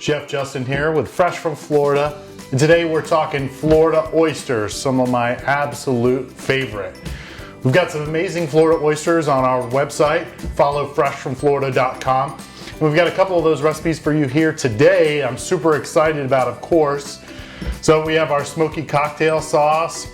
Chef Justin here with Fresh from Florida, and today we're talking Florida oysters, some of my absolute favorite. We've got some amazing Florida oysters on our website, followfreshfromflorida.com. We've got a couple of those recipes for you here today. I'm super excited about, of course. So we have our smoky cocktail sauce,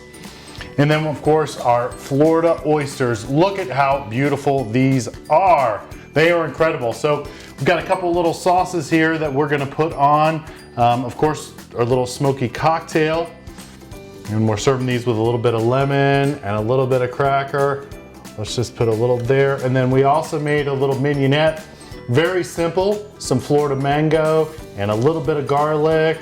and then of course our Florida oysters. Look at how beautiful these are. They are incredible. So we've got a couple little sauces here that we're gonna put on. Of course, our little smoky cocktail. And we're serving these with a little bit of lemon and a little bit of cracker. Let's just put a little there. And then we also made a little mignonette. Very simple, some Florida mango and a little bit of garlic,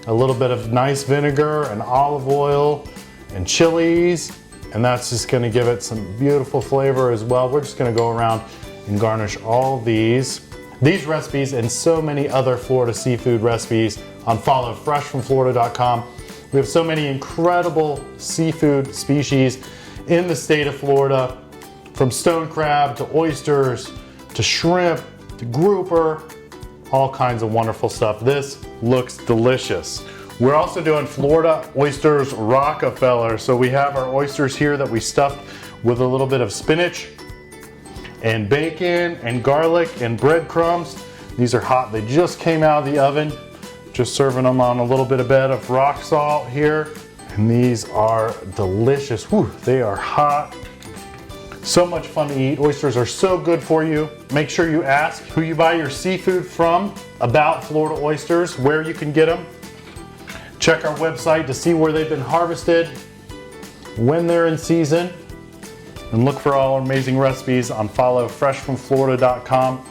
a little bit of nice vinegar and olive oil and chilies. And that's just gonna give it some beautiful flavor as well. We're just gonna go around and garnish all these recipes and so many other Florida seafood recipes on followfreshfromflorida.com. We have so many incredible seafood species in the state of Florida, from stone crab to oysters to shrimp to grouper, all kinds of wonderful stuff. This looks delicious. We're also doing Florida oysters Rockefeller. So we have our oysters here that we stuffed with a little bit of spinach and bacon and garlic and breadcrumbs. These are hot, they just came out of the oven. Just serving them on a little bit of bed of rock salt here. And these are delicious. Whew, they are hot. So much fun to eat. Oysters are so good for you. Make sure you ask who you buy your seafood from about Florida oysters, where you can get them. Check our website to see where they've been harvested, when they're in season, and look for all our amazing recipes on followfreshfromflorida.com.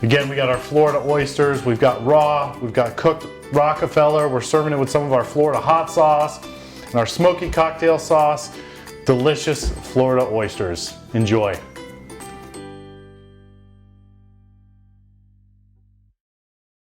Again, we got our Florida oysters, we've got raw, we've got cooked Rockefeller, we're serving it with some of our Florida hot sauce and our smoky cocktail sauce. Delicious Florida oysters. Enjoy.